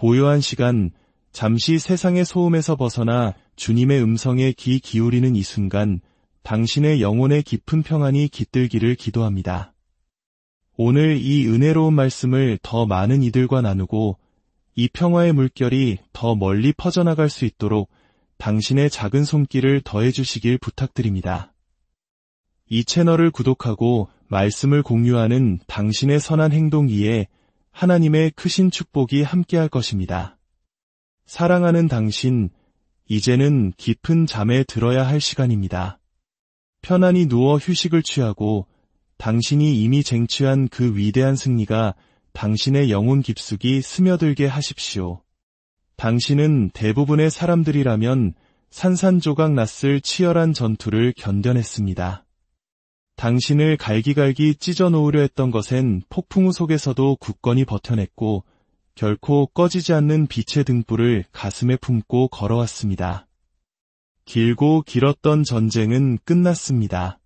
고요한 시간, 잠시 세상의 소음에서 벗어나 주님의 음성에 귀 기울이는 이 순간, 당신의 영혼의 깊은 평안이 깃들기를 기도합니다. 오늘 이 은혜로운 말씀을 더 많은 이들과 나누고 이 평화의 물결이 더 멀리 퍼져나갈 수 있도록 당신의 작은 손길을 더해주시길 부탁드립니다. 이 채널을 구독하고 말씀을 공유하는 당신의 선한 행동 위에 하나님의 크신 축복이 함께할 것입니다. 사랑하는 당신, 이제는 깊은 잠에 들어야 할 시간입니다. 편안히 누워 휴식을 취하고 당신이 이미 쟁취한 그 위대한 승리가 당신의 영혼 깊숙이 스며들게 하십시오. 당신은 대부분의 사람들이라면 산산조각 났을 치열한 전투를 견뎌냈습니다. 당신을 갈기갈기 찢어놓으려 했던 것엔 폭풍우 속에서도 굳건히 버텨냈고 결코 꺼지지 않는 빛의 등불을 가슴에 품고 걸어왔습니다. 길고 길었던 전쟁은 끝났습니다.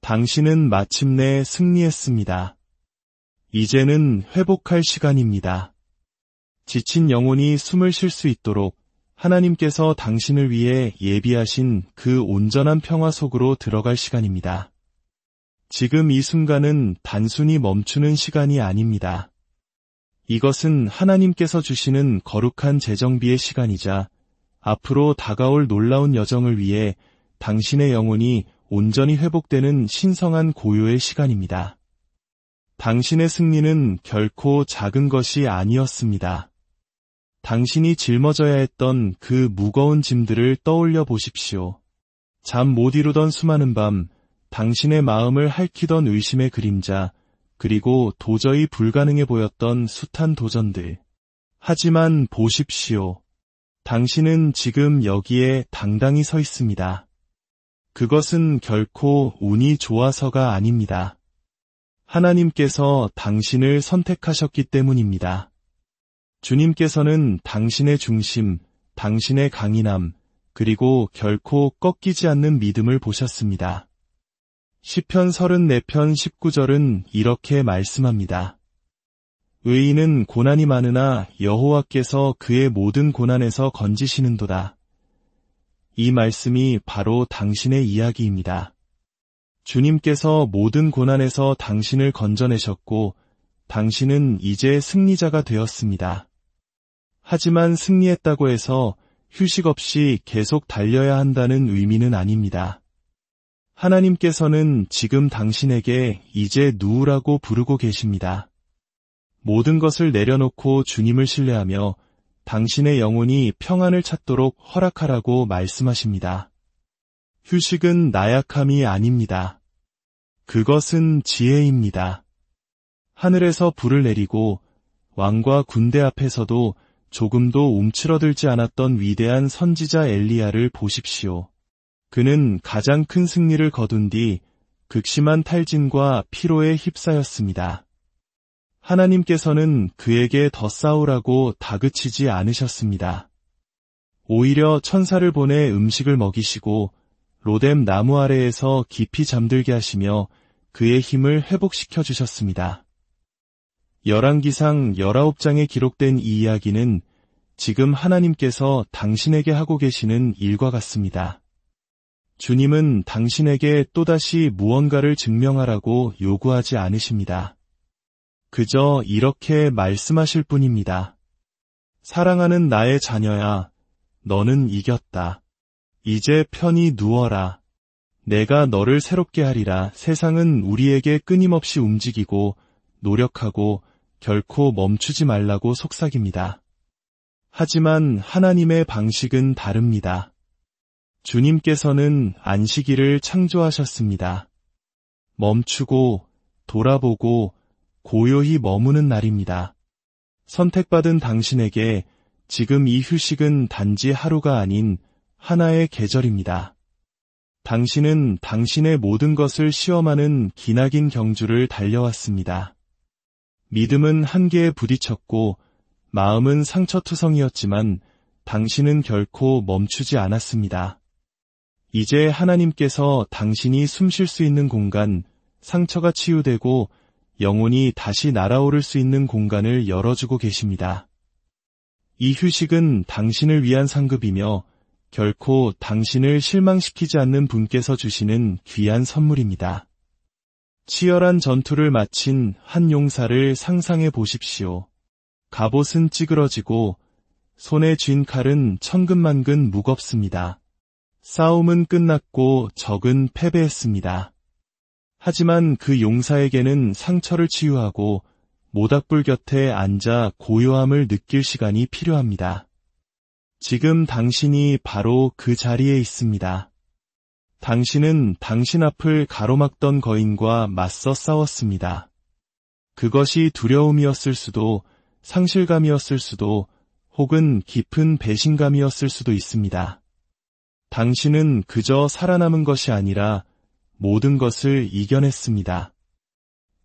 당신은 마침내 승리했습니다. 이제는 회복할 시간입니다. 지친 영혼이 숨을 쉴 수 있도록 하나님께서 당신을 위해 예비하신 그 온전한 평화 속으로 들어갈 시간입니다. 지금 이 순간은 단순히 멈추는 시간이 아닙니다. 이것은 하나님께서 주시는 거룩한 재정비의 시간이자 앞으로 다가올 놀라운 여정을 위해 당신의 영혼이 온전히 회복되는 신성한 고요의 시간입니다. 당신의 승리는 결코 작은 것이 아니었습니다. 당신이 짊어져야 했던 그 무거운 짐들을 떠올려 보십시오. 잠 못 이루던 수많은 밤, 당신의 마음을 핥히던 의심의 그림자, 그리고 도저히 불가능해 보였던 숱한 도전들. 하지만 보십시오. 당신은 지금 여기에 당당히 서 있습니다. 그것은 결코 운이 좋아서가 아닙니다. 하나님께서 당신을 선택하셨기 때문입니다. 주님께서는 당신의 중심, 당신의 강인함, 그리고 결코 꺾이지 않는 믿음을 보셨습니다. 시편 34편 19절은 이렇게 말씀합니다. 의인은 고난이 많으나 여호와께서 그의 모든 고난에서 건지시는도다. 이 말씀이 바로 당신의 이야기입니다. 주님께서 모든 고난에서 당신을 건져내셨고 당신은 이제 승리자가 되었습니다. 하지만 승리했다고 해서 휴식 없이 계속 달려야 한다는 의미는 아닙니다. 하나님께서는 지금 당신에게 이제 누우라고 부르고 계십니다. 모든 것을 내려놓고 주님을 신뢰하며 당신의 영혼이 평안을 찾도록 허락하라고 말씀하십니다. 휴식은 나약함이 아닙니다. 그것은 지혜입니다. 하늘에서 불을 내리고 왕과 군대 앞에서도 조금도 움츠러들지 않았던 위대한 선지자 엘리야를 보십시오. 그는 가장 큰 승리를 거둔 뒤 극심한 탈진과 피로에 휩싸였습니다. 하나님께서는 그에게 더 싸우라고 다그치지 않으셨습니다. 오히려 천사를 보내 음식을 먹이시고 로뎀 나무 아래에서 깊이 잠들게 하시며 그의 힘을 회복시켜 주셨습니다. 열왕기상 19장에 기록된 이 이야기는 지금 하나님께서 당신에게 하고 계시는 일과 같습니다. 주님은 당신에게 또다시 무언가를 증명하라고 요구하지 않으십니다. 그저 이렇게 말씀하실 뿐입니다. 사랑하는 나의 자녀야, 너는 이겼다. 이제 편히 누워라. 내가 너를 새롭게 하리라. 세상은 우리에게 끊임없이 움직이고 노력하고 결코 멈추지 말라고 속삭입니다. 하지만 하나님의 방식은 다릅니다. 주님께서는 안식일을 창조하셨습니다. 멈추고 돌아보고 고요히 머무는 날입니다. 선택받은 당신에게 지금 이 휴식은 단지 하루가 아닌 하나의 계절입니다. 당신은 당신의 모든 것을 시험하는 기나긴 경주를 달려왔습니다. 믿음은 한계에 부딪혔고 마음은 상처투성이었지만 당신은 결코 멈추지 않았습니다. 이제 하나님께서 당신이 숨 쉴 수 있는 공간, 상처가 치유되고 영혼이 다시 날아오를 수 있는 공간을 열어주고 계십니다. 이 휴식은 당신을 위한 상급이며 결코 당신을 실망시키지 않는 분께서 주시는 귀한 선물입니다. 치열한 전투를 마친 한 용사를 상상해 보십시오. 갑옷은 찌그러지고 손에 쥔 칼은 천근만근 무겁습니다. 싸움은 끝났고 적은 패배했습니다. 하지만 그 용사에게는 상처를 치유하고 모닥불 곁에 앉아 고요함을 느낄 시간이 필요합니다. 지금 당신이 바로 그 자리에 있습니다. 당신은 당신 앞을 가로막던 거인과 맞서 싸웠습니다. 그것이 두려움이었을 수도, 상실감이었을 수도, 혹은 깊은 배신감이었을 수도 있습니다. 당신은 그저 살아남은 것이 아니라 모든 것을 이겨냈습니다.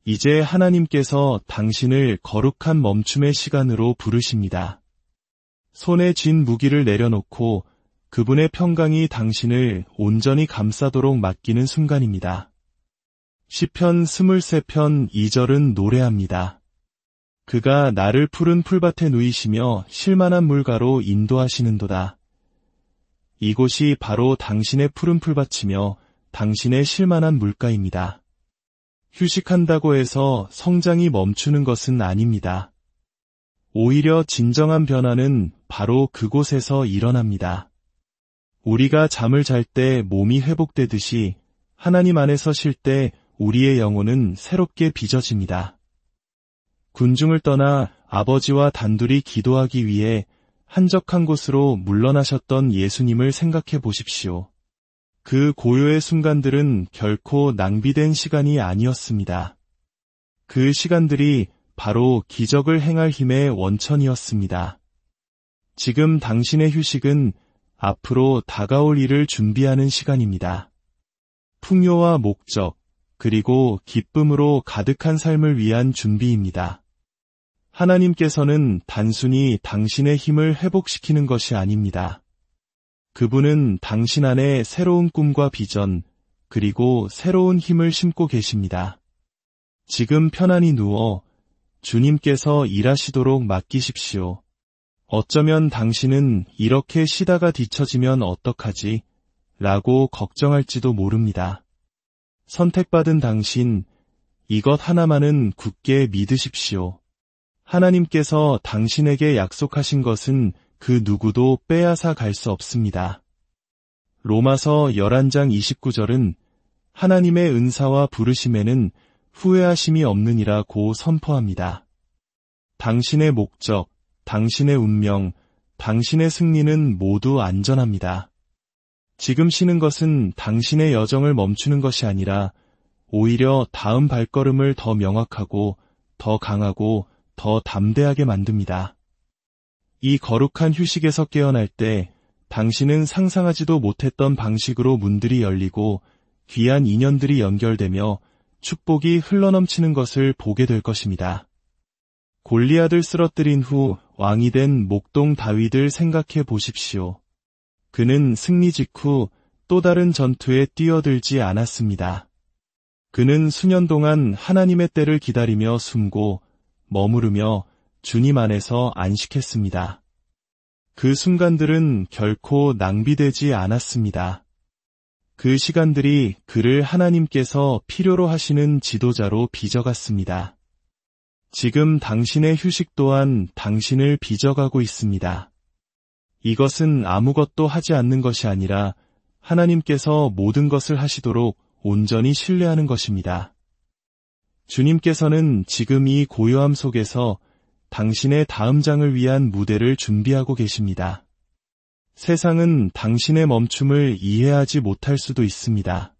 이제 하나님께서 당신을 거룩한 멈춤의 시간으로 부르십니다. 손에 쥔 무기를 내려놓고 그분의 평강이 당신을 온전히 감싸도록 맡기는 순간입니다. 시편 23편 2절은 노래합니다. 그가 나를 푸른 풀밭에 누이시며 쉴만한 물가로 인도하시는도다. 이곳이 바로 당신의 푸른 풀밭이며 당신의 쉴만한 물가입니다. 휴식한다고 해서 성장이 멈추는 것은 아닙니다. 오히려 진정한 변화는 바로 그곳에서 일어납니다. 우리가 잠을 잘 때 몸이 회복되듯이 하나님 안에서 쉴 때 우리의 영혼은 새롭게 빚어집니다. 군중을 떠나 아버지와 단둘이 기도하기 위해 한적한 곳으로 물러나셨던 예수님을 생각해 보십시오. 그 고요의 순간들은 결코 낭비된 시간이 아니었습니다. 그 시간들이 바로 기적을 행할 힘의 원천이었습니다. 지금 당신의 휴식은 앞으로 다가올 일을 준비하는 시간입니다. 풍요와 목적, 그리고 기쁨으로 가득한 삶을 위한 준비입니다. 하나님께서는 단순히 당신의 힘을 회복시키는 것이 아닙니다. 그분은 당신 안에 새로운 꿈과 비전, 그리고 새로운 힘을 심고 계십니다. 지금 편안히 누워 주님께서 일하시도록 맡기십시오. 어쩌면 당신은 이렇게 쉬다가 뒤처지면 어떡하지? 라고 걱정할지도 모릅니다. 선택받은 당신, 이것 하나만은 굳게 믿으십시오. 하나님께서 당신에게 약속하신 것은 그 누구도 빼앗아 갈 수 없습니다. 로마서 11장 29절은 하나님의 은사와 부르심에는 후회하심이 없느니라고 선포합니다. 당신의 목적, 당신의 운명, 당신의 승리는 모두 안전합니다. 지금 쉬는 것은 당신의 여정을 멈추는 것이 아니라 오히려 다음 발걸음을 더 명확하고, 더 강하고, 더 담대하게 만듭니다. 이 거룩한 휴식에서 깨어날 때 당신은 상상하지도 못했던 방식으로 문들이 열리고 귀한 인연들이 연결되며 축복이 흘러넘치는 것을 보게 될 것입니다. 골리앗을 쓰러뜨린 후 왕이 된 목동 다윗을 생각해 보십시오. 그는 승리 직후 또 다른 전투에 뛰어들지 않았습니다. 그는 수년 동안 하나님의 때를 기다리며 숨고 머무르며 주님 안에서 안식했습니다. 그 순간들은 결코 낭비되지 않았습니다. 그 시간들이 그를 하나님께서 필요로 하시는 지도자로 빚어갔습니다. 지금 당신의 휴식 또한 당신을 빚어가고 있습니다. 이것은 아무것도 하지 않는 것이 아니라 하나님께서 모든 것을 하시도록 온전히 신뢰하는 것입니다. 주님께서는 지금 이 고요함 속에서 당신의 다음 장을 위한 무대를 준비하고 계십니다. 세상은 당신의 멈춤을 이해하지 못할 수도 있습니다.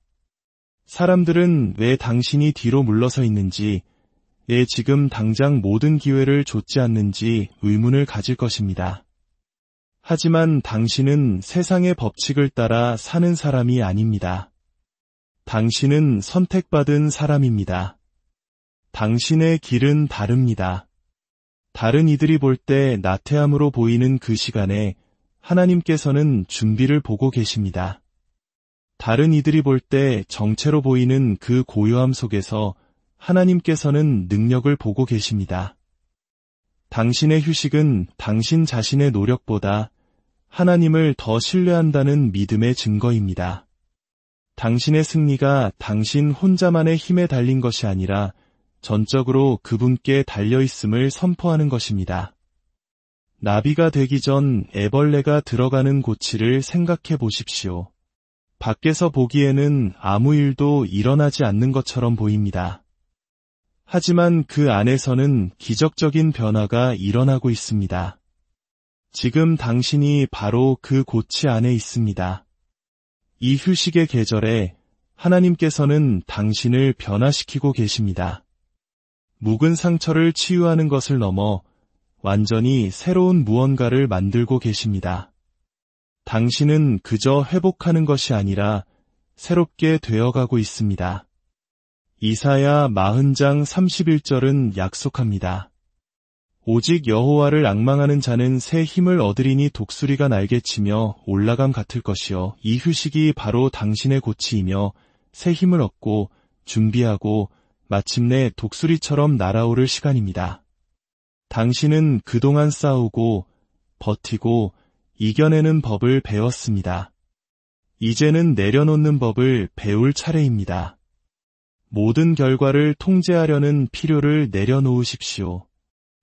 사람들은 왜 당신이 뒤로 물러서 있는지, 왜 지금 당장 모든 기회를 좇지 않는지 의문을 가질 것입니다. 하지만 당신은 세상의 법칙을 따라 사는 사람이 아닙니다. 당신은 선택받은 사람입니다. 당신의 길은 다릅니다. 다른 이들이 볼 때 나태함으로 보이는 그 시간에 하나님께서는 준비를 보고 계십니다. 다른 이들이 볼 때 정체로 보이는 그 고요함 속에서 하나님께서는 능력을 보고 계십니다. 당신의 휴식은 당신 자신의 노력보다 하나님을 더 신뢰한다는 믿음의 증거입니다. 당신의 승리가 당신 혼자만의 힘에 달린 것이 아니라 전적으로 그분께 달려있음을 선포하는 것입니다. 나비가 되기 전 애벌레가 들어가는 고치를 생각해 보십시오. 밖에서 보기에는 아무 일도 일어나지 않는 것처럼 보입니다. 하지만 그 안에서는 기적적인 변화가 일어나고 있습니다. 지금 당신이 바로 그 고치 안에 있습니다. 이 휴식의 계절에 하나님께서는 당신을 변화시키고 계십니다. 묵은 상처를 치유하는 것을 넘어 완전히 새로운 무언가를 만들고 계십니다. 당신은 그저 회복하는 것이 아니라 새롭게 되어가고 있습니다. 이사야 40장 31절은 약속합니다. 오직 여호와를 앙망하는 자는 새 힘을 얻으리니 독수리가 날개치며 올라감 같을 것이요. 이 휴식이 바로 당신의 고치이며 새 힘을 얻고 준비하고 마침내 독수리처럼 날아오를 시간입니다. 당신은 그동안 싸우고 버티고 이겨내는 법을 배웠습니다. 이제는 내려놓는 법을 배울 차례입니다. 모든 결과를 통제하려는 필요를 내려놓으십시오.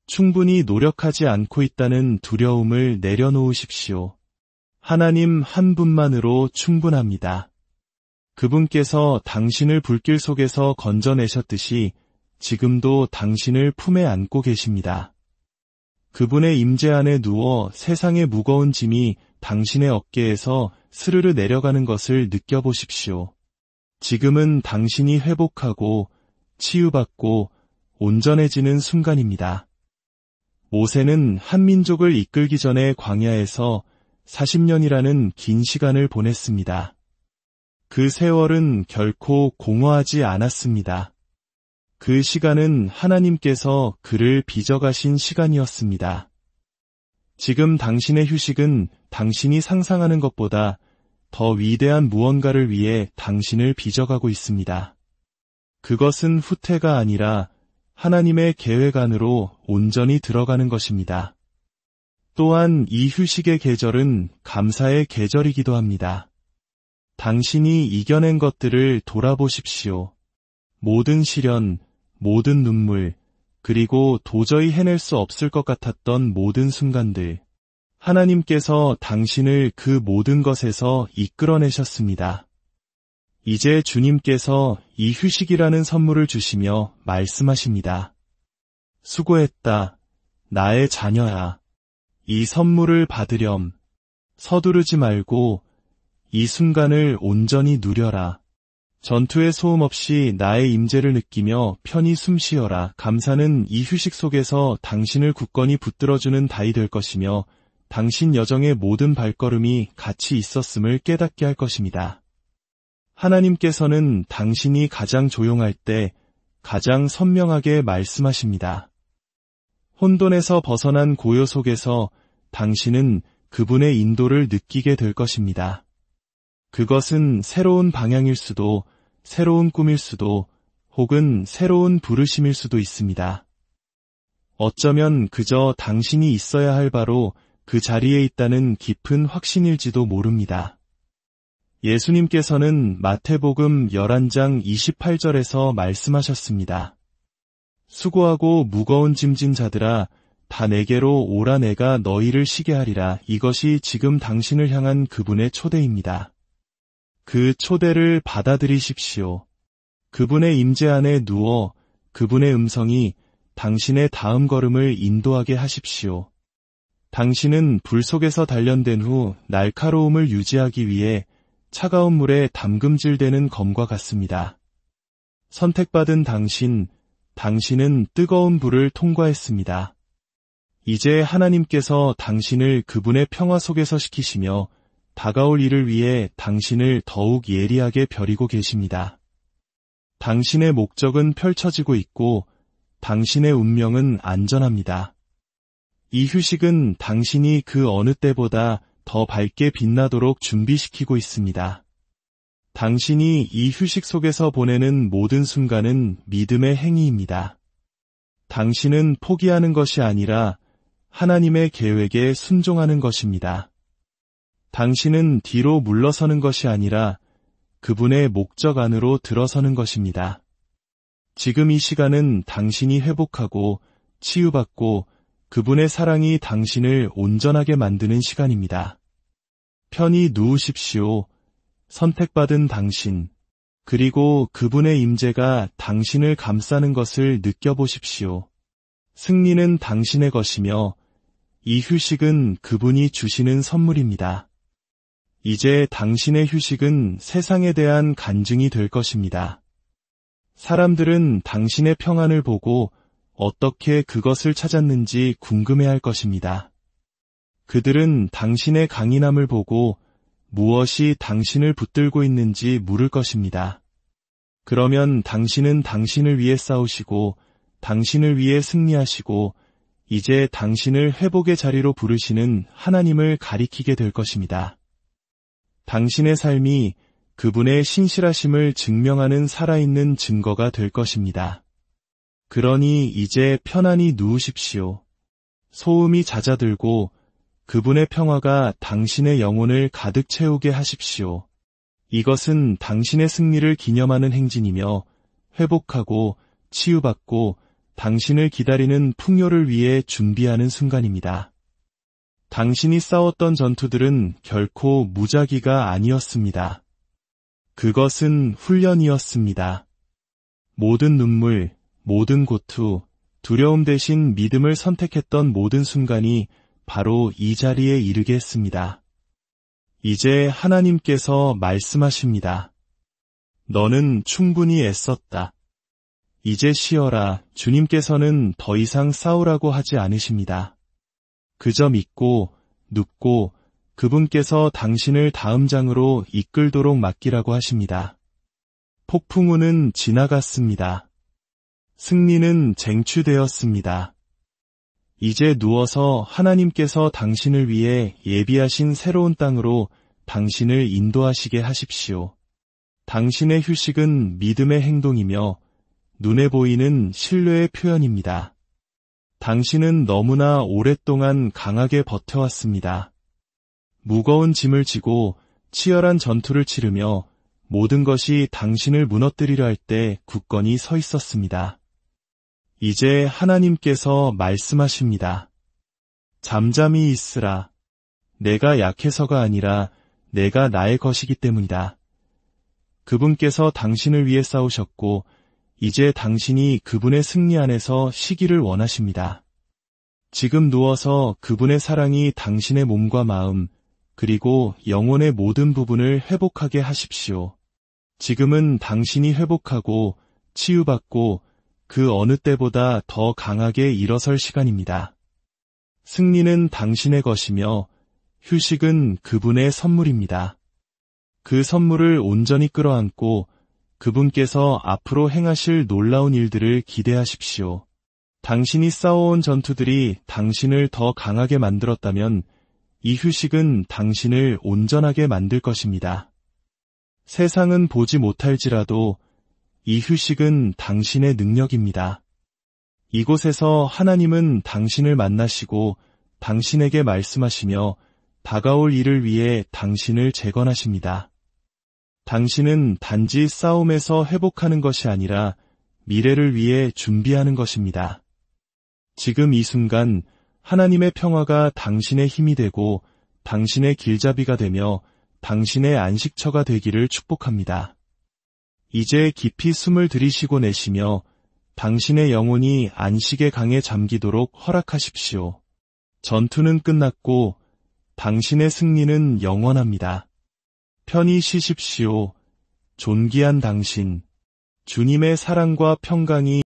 충분히 노력하지 않고 있다는 두려움을 내려놓으십시오. 하나님 한 분만으로 충분합니다. 그분께서 당신을 불길 속에서 건져내셨듯이 지금도 당신을 품에 안고 계십니다. 그분의 임재 안에 누워 세상의 무거운 짐이 당신의 어깨에서 스르르 내려가는 것을 느껴보십시오. 지금은 당신이 회복하고 치유받고 온전해지는 순간입니다. 모세는 한 민족을 이끌기 전에 광야에서 40년이라는 긴 시간을 보냈습니다. 그 세월은 결코 공허하지 않았습니다. 그 시간은 하나님께서 그를 빚어가신 시간이었습니다. 지금 당신의 휴식은 당신이 상상하는 것보다 더 위대한 무언가를 위해 당신을 빚어가고 있습니다. 그것은 후퇴가 아니라 하나님의 계획 안으로 온전히 들어가는 것입니다. 또한 이 휴식의 계절은 감사의 계절이기도 합니다. 당신이 이겨낸 것들을 돌아보십시오. 모든 시련, 모든 눈물, 그리고 도저히 해낼 수 없을 것 같았던 모든 순간들. 하나님께서 당신을 그 모든 것에서 이끌어내셨습니다. 이제 주님께서 이 휴식이라는 선물을 주시며 말씀하십니다. 수고했다, 나의 자녀야. 이 선물을 받으렴. 서두르지 말고 이 순간을 온전히 누려라. 전투의 소음 없이 나의 임재를 느끼며 편히 숨쉬어라. 감사는 이 휴식 속에서 당신을 굳건히 붙들어주는 다이 될 것이며 당신 여정의 모든 발걸음이 가치 있었음을 깨닫게 할 것입니다. 하나님께서는 당신이 가장 조용할 때 가장 선명하게 말씀하십니다. 혼돈에서 벗어난 고요 속에서 당신은 그분의 인도를 느끼게 될 것입니다. 그것은 새로운 방향일 수도, 새로운 꿈일 수도, 혹은 새로운 부르심일 수도 있습니다. 어쩌면 그저 당신이 있어야 할 바로 그 자리에 있다는 깊은 확신일지도 모릅니다. 예수님께서는 마태복음 11장 28절에서 말씀하셨습니다. 수고하고 무거운 짐진 자들아, 다 내게로 오라 내가 너희를 쉬게 하리라. 이것이 지금 당신을 향한 그분의 초대입니다. 그 초대를 받아들이십시오. 그분의 임재 안에 누워 그분의 음성이 당신의 다음 걸음을 인도하게 하십시오. 당신은 불 속에서 단련된 후 날카로움을 유지하기 위해 차가운 물에 담금질되는 검과 같습니다. 선택받은 당신은 뜨거운 불을 통과했습니다. 이제 하나님께서 당신을 그분의 평화 속에서 시키시며 다가올 일을 위해 당신을 더욱 예리하게 벼리고 계십니다. 당신의 목적은 펼쳐지고 있고 당신의 운명은 안전합니다. 이 휴식은 당신이 그 어느 때보다 더 밝게 빛나도록 준비시키고 있습니다. 당신이 이 휴식 속에서 보내는 모든 순간은 믿음의 행위입니다. 당신은 포기하는 것이 아니라 하나님의 계획에 순종하는 것입니다. 당신은 뒤로 물러서는 것이 아니라 그분의 목적 안으로 들어서는 것입니다. 지금 이 시간은 당신이 회복하고 치유받고 그분의 사랑이 당신을 온전하게 만드는 시간입니다. 편히 누우십시오. 선택받은 당신, 그리고 그분의 임재가 당신을 감싸는 것을 느껴보십시오. 승리는 당신의 것이며 이 휴식은 그분이 주시는 선물입니다. 이제 당신의 휴식은 세상에 대한 간증이 될 것입니다. 사람들은 당신의 평안을 보고 어떻게 그것을 찾았는지 궁금해할 것입니다. 그들은 당신의 강인함을 보고 무엇이 당신을 붙들고 있는지 물을 것입니다. 그러면 당신은 당신을 위해 싸우시고 당신을 위해 승리하시고 이제 당신을 회복의 자리로 부르시는 하나님을 가리키게 될 것입니다. 당신의 삶이 그분의 신실하심을 증명하는 살아있는 증거가 될 것입니다. 그러니 이제 편안히 누우십시오. 소음이 잦아들고 그분의 평화가 당신의 영혼을 가득 채우게 하십시오. 이것은 당신의 승리를 기념하는 행진이며 회복하고 치유받고 당신을 기다리는 풍요를 위해 준비하는 순간입니다. 당신이 싸웠던 전투들은 결코 무작위가 아니었습니다. 그것은 훈련이었습니다. 모든 눈물, 모든 고투, 두려움 대신 믿음을 선택했던 모든 순간이 바로 이 자리에 이르게 했습니다. 이제 하나님께서 말씀하십니다. 너는 충분히 애썼다. 이제 쉬어라. 주님께서는 더 이상 싸우라고 하지 않으십니다. 그저 믿고 눕고 그분께서 당신을 다음 장으로 이끌도록 맡기라고 하십니다. 폭풍우는 지나갔습니다. 승리는 쟁취되었습니다. 이제 누워서 하나님께서 당신을 위해 예비하신 새로운 땅으로 당신을 인도하시게 하십시오. 당신의 휴식은 믿음의 행동이며 눈에 보이는 신뢰의 표현입니다. 당신은 너무나 오랫동안 강하게 버텨왔습니다. 무거운 짐을 지고 치열한 전투를 치르며 모든 것이 당신을 무너뜨리려 할 때 굳건히 서 있었습니다. 이제 하나님께서 말씀하십니다. 잠잠히 있으라. 내가 약해서가 아니라 내가 나의 것이기 때문이다. 그분께서 당신을 위해 싸우셨고 이제 당신이 그분의 승리 안에서 쉬기를 원하십니다. 지금 누워서 그분의 사랑이 당신의 몸과 마음 그리고 영혼의 모든 부분을 회복하게 하십시오. 지금은 당신이 회복하고 치유받고 그 어느 때보다 더 강하게 일어설 시간입니다. 승리는 당신의 것이며 휴식은 그분의 선물입니다. 그 선물을 온전히 끌어안고 그분께서 앞으로 행하실 놀라운 일들을 기대하십시오. 당신이 싸워온 전투들이 당신을 더 강하게 만들었다면 이 휴식은 당신을 온전하게 만들 것입니다. 세상은 보지 못할지라도 이 휴식은 당신의 능력입니다. 이곳에서 하나님은 당신을 만나시고 당신에게 말씀하시며 다가올 일을 위해 당신을 재건하십니다. 당신은 단지 싸움에서 회복하는 것이 아니라 미래를 위해 준비하는 것입니다. 지금 이 순간 하나님의 평화가 당신의 힘이 되고 당신의 길잡이가 되며 당신의 안식처가 되기를 축복합니다. 이제 깊이 숨을 들이쉬고 내쉬며 당신의 영혼이 안식의 강에 잠기도록 허락하십시오. 전투는 끝났고 당신의 승리는 영원합니다. 편히 쉬십시오. 존귀한 당신, 주님의 사랑과 평강이